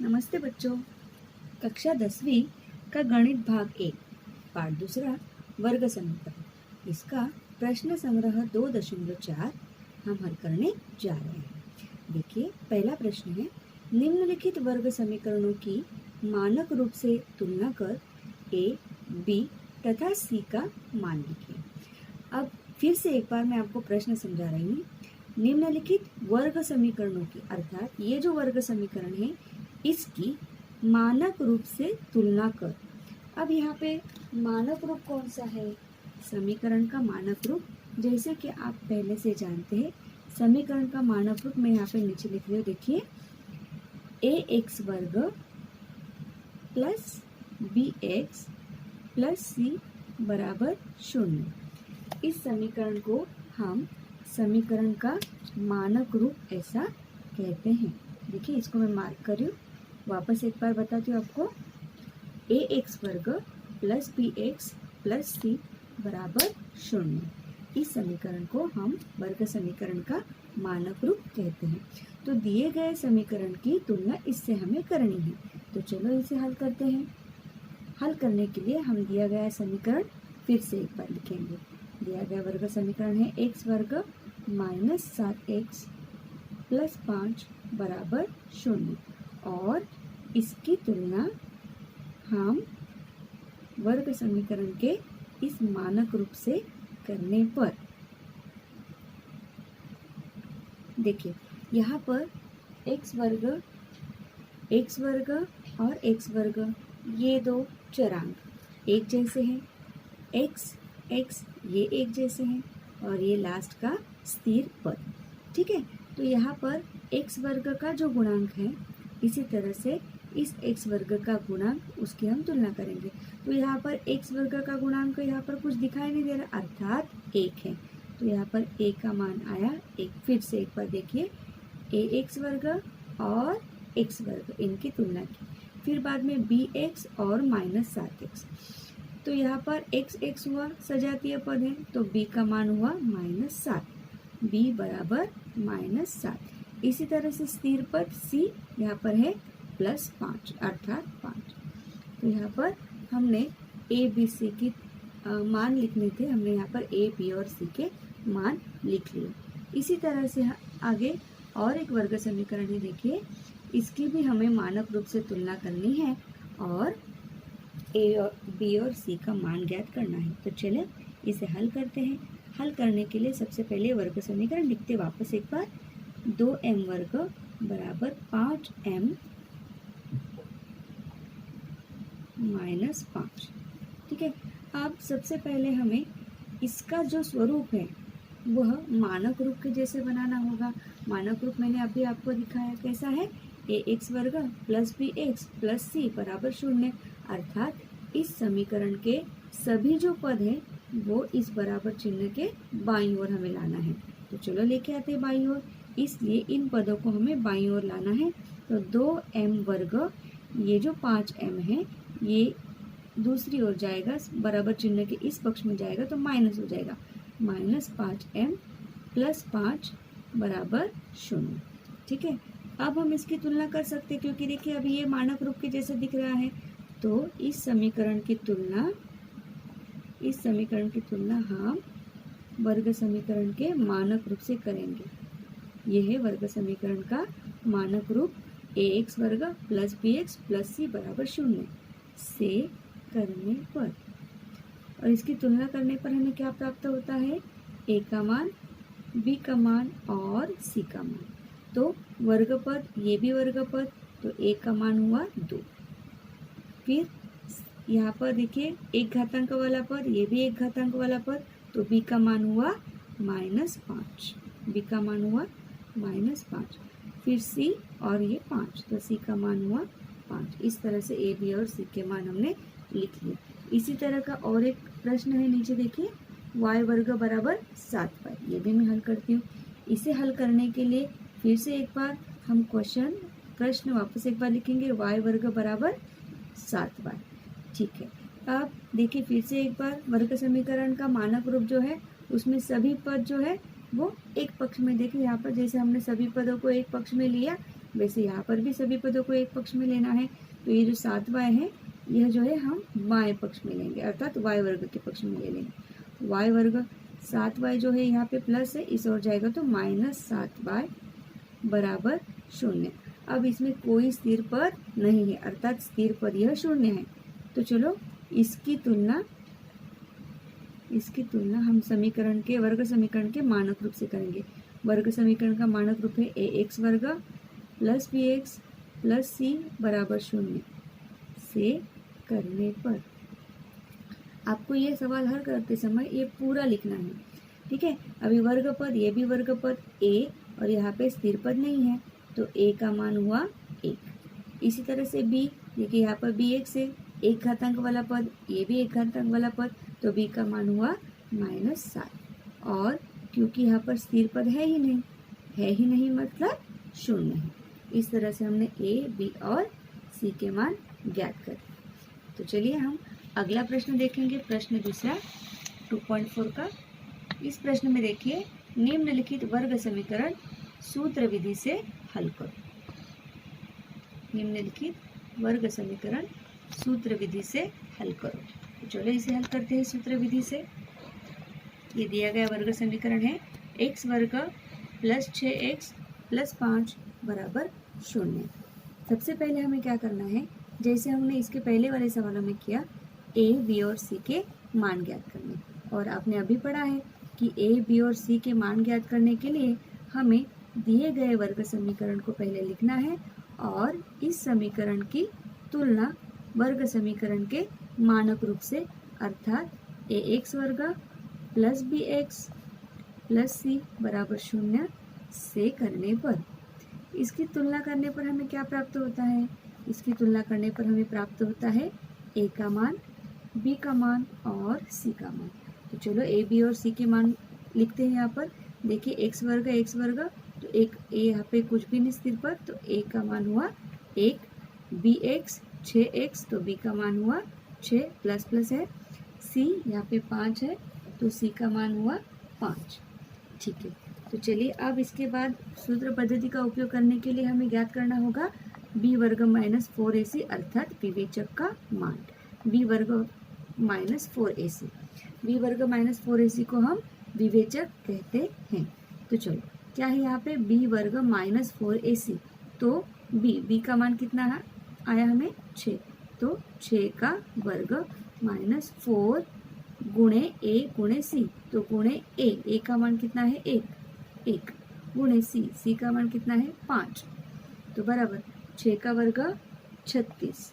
नमस्ते बच्चों। कक्षा 10वीं का गणित भाग 1 पाठ दूसरा वर्ग समीकरण, इसका प्रश्न संग्रह 2.4 हम हल करने जा रहे हैं। देखिए, पहला प्रश्न है, निम्नलिखित वर्ग समीकरणों की मानक रूप से तुलना कर ए, बी तथा सी का मान लिखिए। अब फिर से एक बार मैं आपको प्रश्न समझा रही हूँ। निम्नलिखित वर्ग समीकरणों की, अर्थात ये जो वर्ग समीकरण है इसकी मानक रूप से तुलना कर। अब यहाँ पे मानक रूप कौन सा है? समीकरण का मानक रूप, जैसे कि आप पहले से जानते हैं, समीकरण का मानक रूप मैं यहाँ पे नीचे लिख रही हूँ। देखिए, ए एक्स वर्ग प्लस बी एक्स प्लस सी बराबर 0। इस समीकरण को हम समीकरण का मानक रूप ऐसा कहते हैं। देखिए, इसको मैं मार्क कर रही हूँ। वापस एक बार बताती हूँ आपको। ए एक्स वर्ग प्लस बी एक्स प्लस सी बराबर 0। इस समीकरण को हम वर्ग समीकरण का मानक रूप कहते हैं। तो दिए गए समीकरण की तुलना इससे हमें करनी है। तो चलो इसे हल करते हैं। हल करने के लिए हम दिया गया समीकरण फिर से एक बार लिखेंगे। दिया गया वर्ग समीकरण है एक्स वर्ग माइनस 7x प्लस 5 बराबर 0, और इसकी तुलना हम वर्ग समीकरण के इस मानक रूप से करने पर, देखिए यहाँ पर x वर्ग और x वर्ग, ये दो चरांक एक जैसे हैं। x ये एक जैसे हैं और ये लास्ट का स्थिर पद। ठीक है, तो यहाँ पर x वर्ग का जो गुणांक है, इसी तरह से इस x वर्ग का गुणांक, उसकी हम तुलना करेंगे। तो यहाँ पर x वर्ग का गुणांक यहाँ पर कुछ दिखाई नहीं दे रहा, अर्थात 1 है। तो यहाँ पर a का मान आया 1। फिर से एक बार देखिए, ax वर्ग और x वर्ग, इनकी तुलना की। फिर बाद में bx और माइनस 7x। तो यहाँ पर x हुआ सजातीय पद है, तो b का मान हुआ -7, b बराबर -7। इसी तरह से स्थिर पद c यहाँ पर है +5, अर्थात 5। तो यहाँ पर हमने a b c की मान लिखने थे, हमने यहाँ पर a b और c के मान लिख लिए। इसी तरह से आगे और एक वर्ग समीकरण है। देखिए, इसकी भी हमें मानक रूप से तुलना करनी है और ए और बी और सी का मान ज्ञात करना है। तो चले इसे हल करते हैं। हल करने के लिए सबसे पहले वर्ग समीकरण लिखते वापस एक बार। 2m वर्ग बराबर 5m माइनस 5। ठीक है, अब सबसे पहले हमें इसका जो स्वरूप है वह मानक रूप के जैसे बनाना होगा। मानक रूप मैंने अभी आपको दिखाया कैसा है, ए एक्स वर्ग प्लस बी एक्स प्लस सी बराबर 0, अर्थात इस समीकरण के सभी जो पद हैं वो इस बराबर चिन्ह के बाईं ओर हमें लाना है। तो चलो लेके आते हैं बाईं ओर। इसलिए इन पदों को हमें बाईं ओर लाना है। तो 2m वर्ग, ये जो 5m है ये दूसरी ओर जाएगा, बराबर चिन्ह के इस पक्ष में जाएगा तो माइनस हो जाएगा, -5m प्लस 5 बराबर 0। ठीक है, अब हम इसकी तुलना कर सकते हैं, क्योंकि देखिए अभी ये मानक रूप के जैसे दिख रहा है। तो इस समीकरण की तुलना हम वर्ग समीकरण के मानक रूप से करेंगे। यह है वर्ग समीकरण का मानक रूप, ax वर्ग प्लस bx प्लस c बराबर 0 से करने पर, और इसकी तुलना करने पर हमें क्या प्राप्त होता है, a का मान, b का मान और c का मान। तो वर्गपद, ये भी वर्गपद, तो a का मान हुआ 2। फिर यहाँ पर देखिए एक घातांक वाला पद, ये भी एक घातांक वाला पद, तो b का मान हुआ -5, b का मान हुआ -5। फिर c और ये 5, तो c का मान हुआ 5। इस तरह से a b और c के मान हमने लिख लिए। इसी तरह का और एक प्रश्न है, नीचे देखिए, y वर्ग बराबर 7y। ये भी मैं हल करती हूँ। इसे हल करने के लिए फिर से एक बार हम प्रश्न वापस एक बार लिखेंगे, y वर्ग बराबर 7y। ठीक है, अब देखिए फिर से एक बार वर्ग समीकरण का मानक रूप जो है उसमें सभी पद जो है वो एक पक्ष में, देखिए यहाँ पर जैसे हमने सभी पदों को एक पक्ष में लिया, वैसे यहाँ पर भी सभी पदों को एक पक्ष में लेना है, तो ये जो 7y है यह जो है हम y पक्ष में लेंगे, अर्थात y वर्ग के पक्ष में ले लेंगे। y वर्ग 7y जो है यहाँ पे प्लस है, इस ओर जाएगा तो -7y बराबर 0। अब इसमें कोई स्थिर पद नहीं है, अर्थात स्थिर पद यह 0 है। तो चलो इसकी तुलना हम समीकरण के वर्ग समीकरण के मानक रूप से करेंगे। वर्ग समीकरण का मानक रूप है ax वर्ग प्लस bx प्लस c बराबर 0 से करने पर आपको ये सवाल हल करते समय ये पूरा लिखना है, ठीक है। अभी वर्ग पद, ये भी वर्ग पद a और यहाँ पे स्थिर पद नहीं है, तो a का मान हुआ 1। इसी तरह से b, देखिए यहाँ पर bx है, एक घातांक वाला पद, ये भी एक घातांक वाला पद, तो b का मान हुआ -7। और क्योंकि यहाँ पर स्थिर पद है ही नहीं मतलब 0 है। इस तरह से हमने a, b और c के मान ज्ञात कर। तो चलिए हम अगला प्रश्न देखेंगे, प्रश्न दूसरा 2.4 का। इस प्रश्न में देखिए, निम्नलिखित वर्ग समीकरण सूत्र विधि से हल करो। निम्नलिखित वर्ग समीकरण सूत्र विधि से हल करो। तो चलो इसे हल करते हैं सूत्र विधि से। ये दिया गया वर्ग समीकरण है x वर्ग प्लस 6x प्लस 5 बराबर 0। सबसे पहले हमें क्या करना है, जैसे हमने इसके पहले वाले सवालों में किया, a, b और c के मान ज्ञात करने। और आपने अभी पढ़ा है कि a, b और c के मान ज्ञात करने के लिए हमें दिए गए वर्ग समीकरण को पहले लिखना है और इस समीकरण की तुलना वर्ग समीकरण के मानक रूप से, अर्थात ax वर्ग प्लस bx प्लस c बराबर 0 से करने पर। इसकी तुलना करने पर हमें क्या प्राप्त होता है, इसकी तुलना करने पर हमें प्राप्त होता है a का मान, b का मान और c का मान। तो चलो a, b और c के मान लिखते हैं यहाँ पर। देखिए x वर्ग तो एक a यहाँ पे कुछ भी नहीं स्थिर पर, तो a का मान हुआ 1, bx 6x तो b का मान हुआ 6 प्लस प्लस है, c यहाँ पे 5 है तो c का मान हुआ 5, ठीक है। तो चलिए अब इसके बाद सूत्र पद्धति का उपयोग करने के लिए हमें ज्ञात करना होगा b वर्ग माइनस 4ac अर्थात विवेचक का मान। b वर्ग माइनस 4ac, b वर्ग माइनस 4ac को हम विवेचक कहते हैं। तो चलो क्या है यहाँ पे b वर्ग माइनस 4ac, तो b का मान कितना है आया हमें 6, तो 6 का वर्ग माइनस 4 गुणे a गुणे c, तो गुणे a का मान कितना है 1 गुणे c का मान कितना है 5, तो बराबर 6 का वर्ग 36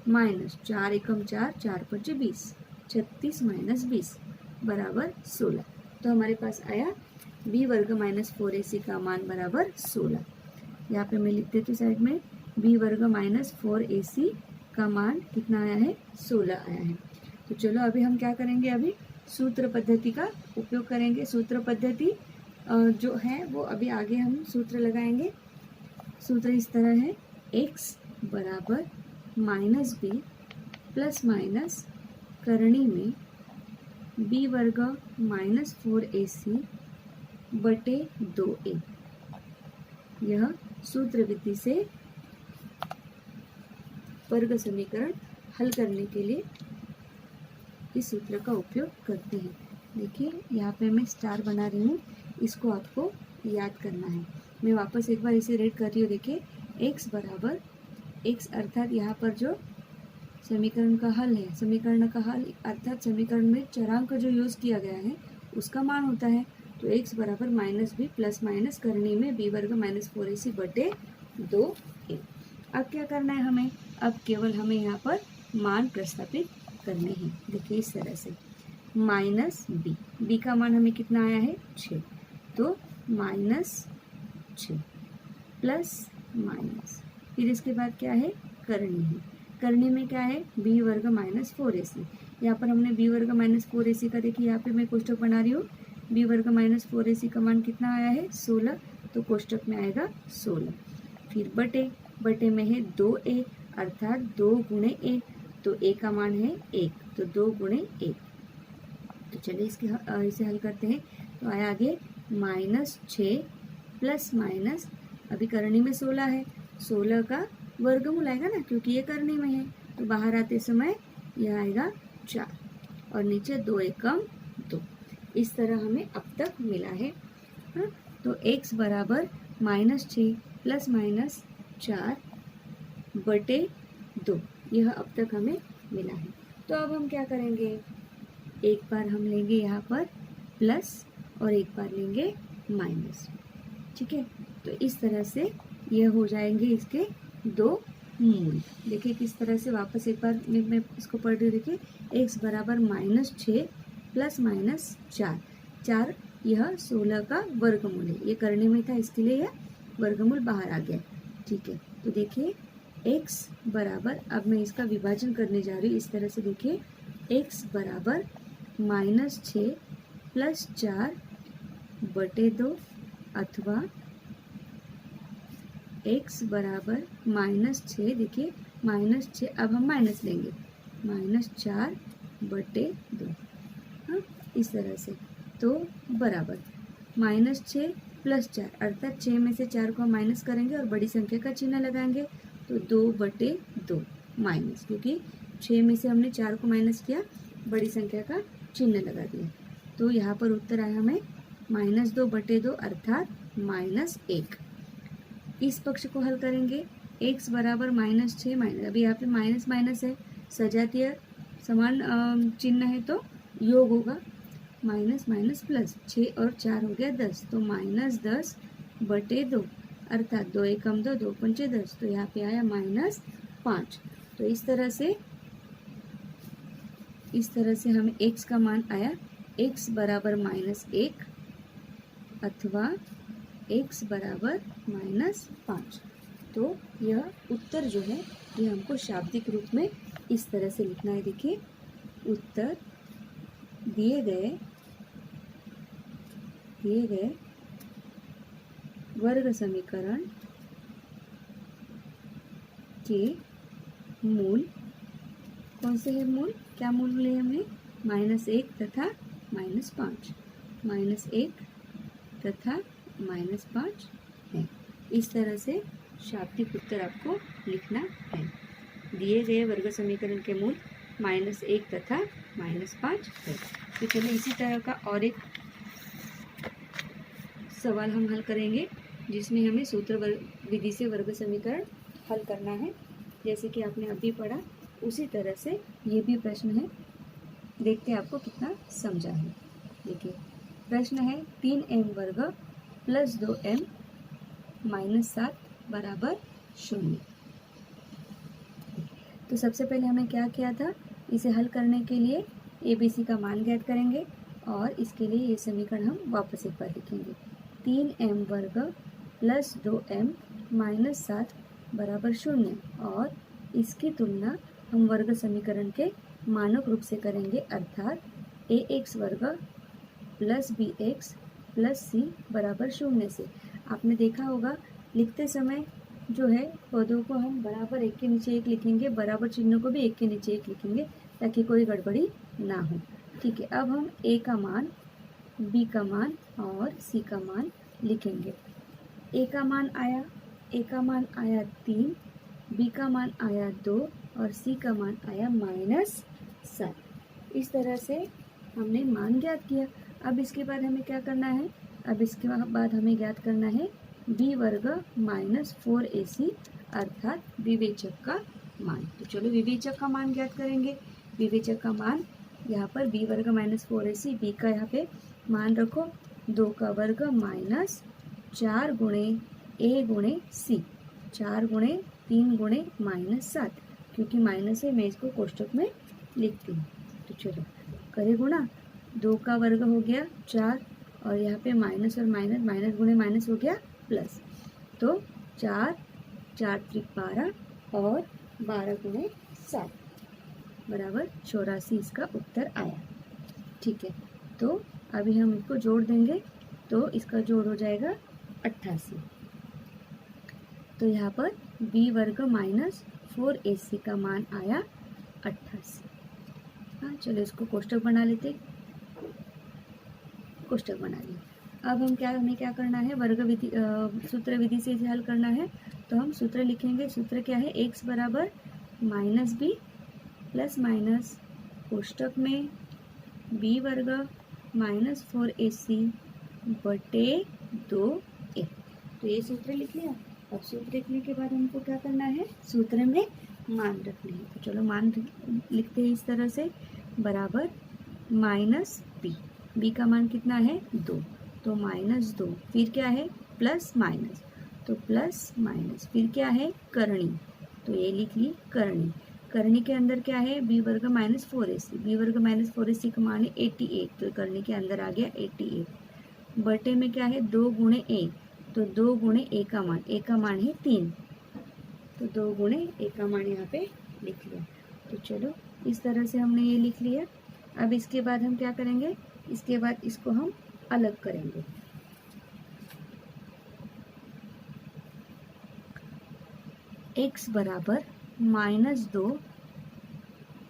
माइनस 4 एकम 4, 4 पंचे 20, 36 माइनस 20 बराबर 16। तो हमारे पास आया b वर्ग माइनस 4ac का मान बराबर 16। यहाँ पे मैं लिख देती हूँ साइड में, b वर्ग माइनस 4ac का मान कितना आया है 16 आया है। तो चलो अभी हम क्या करेंगे, अभी सूत्र पद्धति का उपयोग करेंगे। सूत्र पद्धति जो है वो अभी आगे हम सूत्र लगाएंगे। सूत्र इस तरह है, x बराबर माइनस b प्लस माइनस करणी में b वर्ग माइनस 4ac बटे 2a। यह सूत्र विधि से वर्ग समीकरण हल करने के लिए इस सूत्र का उपयोग करते हैं। देखिए यहाँ पे मैं स्टार बना रही हूँ, इसको आपको याद करना है। मैं वापस एक बार इसे रीड कर रही हूँ। देखिए x बराबर x अर्थात यहाँ पर जो समीकरण का हल है, समीकरण का हल अर्थात समीकरण में चरांक जो यूज़ किया गया है उसका मान होता है। तो x बराबर माइनस b प्लस माइनस करनी में b वर्ग माइनस 4ac बटे 2a। अब क्या करना है हमें, अब केवल हमें यहाँ पर मान प्रस्तापित करने हैं। देखिए इस तरह से माइनस b का मान हमें कितना आया है 6, तो माइनस 6 प्लस माइनस, फिर इसके बाद क्या है करनी है। करनी में क्या है b वर्ग माइनस 4ac। यहाँ पर हमने b वर्ग माइनस 4ac का, देखिए यहाँ पे मैं कोष्टक बना रही हूँ। b वर्ग माइनस 4ac का मान कितना आया है 16, तो कोष्टक में आएगा 16। फिर बटे में है 2a अर्थात 2 गुणे a, तो a का मान है 1, तो 2 गुणे 1। तो चलिए इसे हल करते हैं। तो आया आगे माइनस 6 प्लस माइनस अभी करनी में 16 है, 16 का वर्गमूल आएगा ना, क्योंकि ये करनी में है, तो बाहर आते समय यह आएगा 4 और नीचे 2 एकम 2। इस तरह हमें अब तक मिला है। हाँ, तो x बराबर -6 प्लस माइनस 4 बटे 2, यह अब तक हमें मिला है। तो अब हम क्या करेंगे, एक बार हम लेंगे यहाँ पर प्लस और एक बार लेंगे माइनस। ठीक है, तो इस तरह से यह हो जाएंगे इसके दो मूल। देखिए किस तरह से, वापस एक बार मैं इसको पढ़ रही हूँ। देखिए x बराबर -6 प्लस माइनस 4, 4 यह 16 का वर्गमूल है, ये करने में था इसके लिए यह वर्गमूल बाहर आ गया। ठीक है, तो देखिए x बराबर, अब मैं इसका विभाजन करने जा रही हूँ इस तरह से। देखिए x बराबर -6 प्लस 4 बटे 2 अथवा x बराबर -6, देखिए -6, अब हम माइनस लेंगे, -4 बटे 2। हाँ, इस तरह से। तो बराबर -6 प्लस 4, अर्थात 6 में से 4 को हम माइनस करेंगे और बड़ी संख्या का चिन्ह लगाएंगे, तो 2 बटे 2 माइनस, क्योंकि 6 में से हमने 4 को माइनस किया, बड़ी संख्या का चिन्ह लगा दिया। तो यहाँ पर उत्तर आया हमें -2 बटे 2 अर्थात -1। इस पक्ष को हल करेंगे, x बराबर -6 माइनस, अभी यहाँ पे माइनस माइनस है, सजातीय समान चिन्ह है तो योग होगा, माइनस माइनस प्लस, 6 और 4 हो गया 10, तो -10 बटे 2 अर्थात 2 एकम 2, 2 पंचे 10, तो यहाँ पे आया -5। तो इस तरह से हमें x का मान आया, x बराबर -1 अथवा x बराबर -5। तो यह उत्तर जो है ये हमको शाब्दिक रूप में इस तरह से लिखना है। देखिए उत्तर दिए गए वर्ग समीकरण के मूल कौन से है, मूल क्या मूल लिए हमने, -1 तथा -5, -1 तथा -5 है। इस तरह से शाब्दिक उत्तर आपको लिखना है। दिए गए वर्ग समीकरण के मूल -1 तथा -5 है। तो चलिए इसी तरह का और एक सवाल हम हल करेंगे, जिसमें हमें सूत्र विधि से वर्ग समीकरण हल करना है। जैसे कि आपने अभी पढ़ा उसी तरह से ये भी प्रश्न है, देखते हैं आपको कितना समझा है। देखिए प्रश्न है 3m वर्ग प्लस 2m माइनस 7 बराबर 0। तो सबसे पहले हमें क्या किया था, इसे हल करने के लिए ABC का मान ज्ञात करेंगे और इसके लिए ये समीकरण हम वापस एक बार लिखेंगे। 3m वर्ग प्लस 2m माइनस 7 बराबर 0 और इसकी तुलना हम वर्ग समीकरण के मानक रूप से करेंगे, अर्थात ax वर्ग प्लस bx प्लस c बराबर 0 से। आपने देखा होगा लिखते समय जो है पदों को हम बराबर एक के नीचे एक लिखेंगे, बराबर चिन्हों को भी एक के नीचे एक लिखेंगे ताकि कोई गड़बड़ी ना हो। ठीक है, अब हम a का मान, b का मान और c का मान लिखेंगे। a का मान आया 3, b का मान आया 2 और c का मान आया -7। इस तरह से हमने मान ज्ञात किया। अब इसके बाद हमें क्या करना है, अब इसके बाद हमें ज्ञात करना है b वर्ग -4ac अर्थात विवेचक का मान। तो चलो विवेचक का मान ज्ञात करेंगे। विवेचक का मान यहाँ पर b वर्ग -4ac, b का यहाँ पे मान रखो 2 का वर्ग माइनस 4 गुणे a गुणे c, 4 गुणे 3 गुणे -7, क्योंकि माइनस है मैं इसको कोष्टक में लिखती हूँ। तो चलो करें गुणा, 2 का वर्ग हो गया 4 और यहाँ पे माइनस और माइनस, माइनस गुणे माइनस हो गया प्लस, तो 4 4 त्रिक 12 और 12 गुणे 7 बराबर 84 इसका उत्तर आया। ठीक है, तो अभी हम इसको जोड़ देंगे तो इसका जोड़ हो जाएगा 88। तो यहाँ पर b वर्ग -4ac का मान आया 88। हाँ चलो इसको कोष्टक बना लेते, कोष्टक बना लिया। अब हमें क्या करना है, वर्ग विधि सूत्र विधि से इसे हल करना है। तो हम सूत्र लिखेंगे। सूत्र क्या है, x बराबर -b प्लस माइनस कोष्टक में b वर्ग -4ac बटे 2a। तो ये सूत्र लिख लिया। अब सूत्र लिखने के बाद हमको क्या करना है, सूत्र में मान रखने हैं। तो चलो मान लिखते हैं इस तरह से, बराबर -b का मान कितना है 2, तो -2, फिर क्या है प्लस माइनस, तो प्लस माइनस, फिर क्या है करणी, तो ये लिख ली करणी। करणी के अंदर क्या है, b वर्ग -4ac, b वर्ग -4ac का मान है 88, तो करणी के अंदर आ गया 88। बटे में क्या है 2 गुणे a, तो 2 गुणे a का मान है 3, तो 2 गुणे a का मान यहाँ पे लिख लिया। तो चलो इस तरह से हमने ये लिख लिया। अब इसके बाद हम क्या करेंगे, इसके बाद इसको हम अलग करेंगे। x बराबर -2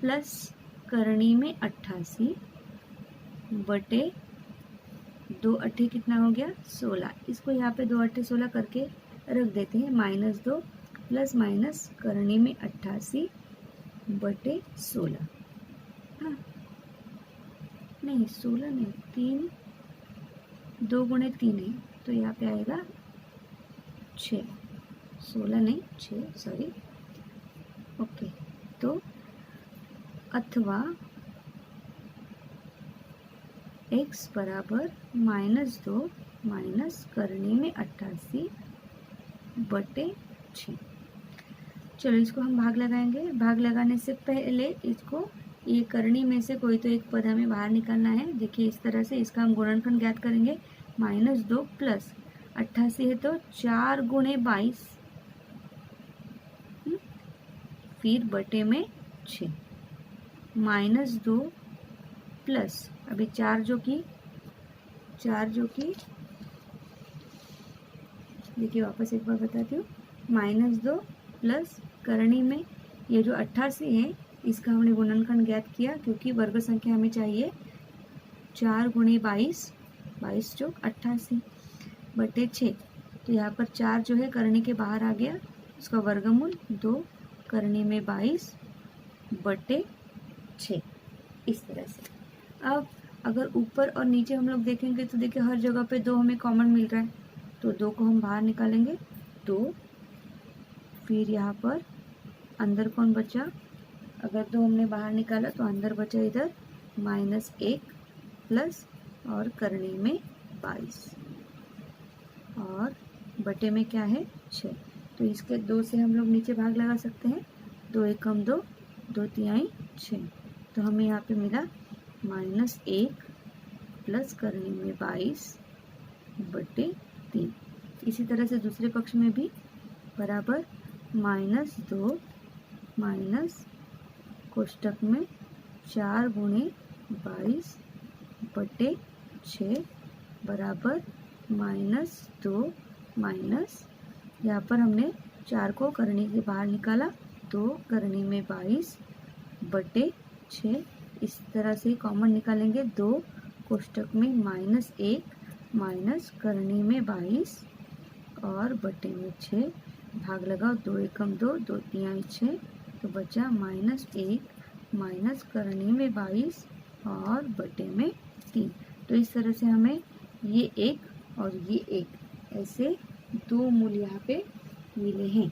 प्लस करणी में 88 बटे 2 अट्ठे कितना हो गया 16। इसको यहाँ पे 2 अट्ठे 16 करके रख देते हैं। -2 प्लस माइनस करणी में 88 बटे 16, हाँ नहीं 16 नहीं, 3, 2 गुणे 3 है, तो यहाँ पे आएगा 6, 16 नहीं 6, सॉरी, ओके। तो अथवा x बराबर -2 माइनस करणी में 88 बटे 6। चलो इसको हम भाग लगाएंगे। भाग लगाने से पहले इसको, ये करणी में से कोई तो एक पद हमें बाहर निकालना है। देखिए इस तरह से इसका हम गुणनखंड ज्ञात करेंगे। -2 प्लस 88 है तो 4 गुणे 22, फिर बटे में 6, -2 प्लस, अभी 4 जो की देखिए वापस एक बार बताती हूँ, -2 प्लस करणी में ये जो 88 है, इसका हमने गुणनखंड ज्ञात किया, क्योंकि वर्ग संख्या हमें चाहिए 4 गुणे 22, 22 चौक 88 बटे 6। तो यहाँ पर 4 जो है करणी के बाहर आ गया, उसका वर्गमूल 2 करणी में 22 बटे 6, इस तरह से। अब अगर ऊपर और नीचे हम लोग देखेंगे तो देखिए हर जगह पे 2 हमें कॉमन मिल रहा है, तो 2 को हम बाहर निकालेंगे 2, फिर यहाँ पर अंदर कौन बचा, अगर 2 हमने बाहर निकाला तो अंदर बचा इधर -1 प्लस और करणी में 22 और बटे में क्या है 6। तो इसके 2 से हम लोग नीचे भाग लगा सकते हैं, 2 एकम 2, 2 तिहाई 6, तो हमें यहाँ पे मिला -1 प्लस करणी में 22 बटे 3। इसी तरह से दूसरे पक्ष में भी बराबर -2 माइनस कोष्टक में 4 गुणे 22 बटे 6 बराबर -2 माइनस, यहाँ पर हमने 4 को करणी के बाहर निकाला, 2 करणी में 22 बटे 6, इस तरह से कॉमन निकालेंगे, 2 कोष्टक में -1 माइनस करणी में 22 और बटे में 6, भाग लगाओ, 2 एकम 2, 2 तिहाई 6, तो बचा -1 माइनस करणी में 22 और बटे में 3। तो इस तरह से हमें ये 1 और ये 1 ऐसे 2 मूल यहाँ पे मिले हैं।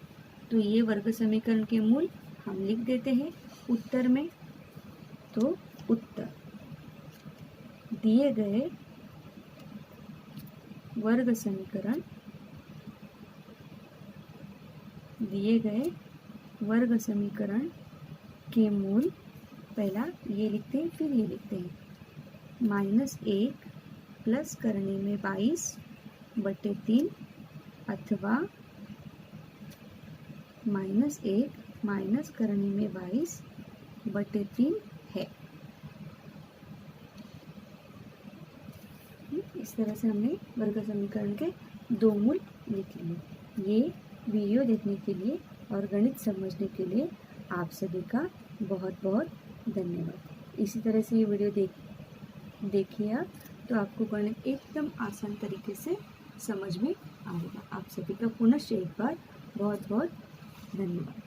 तो ये वर्ग समीकरण के मूल हम लिख देते हैं उत्तर में। तो उत्तर दिए गए वर्ग समीकरण के मूल, पहला ये लिखते हैं फिर ये लिखते हैं, -1 प्लस करणी में 22 बटे 3 अथवा -1 माइनस करणी में 22 बटे 3 है। इस तरह से हमने वर्ग समीकरण के 2 मूल लिख लिए। ये वीडियो देखने के लिए और गणित समझने के लिए आप सभी का बहुत बहुत धन्यवाद। इसी तरह से ये वीडियो देखिए आप, तो आपको गणित एकदम आसान तरीके से समझ में आएगा। आप सभी का पुनश्च एक बार बहुत बहुत धन्यवाद।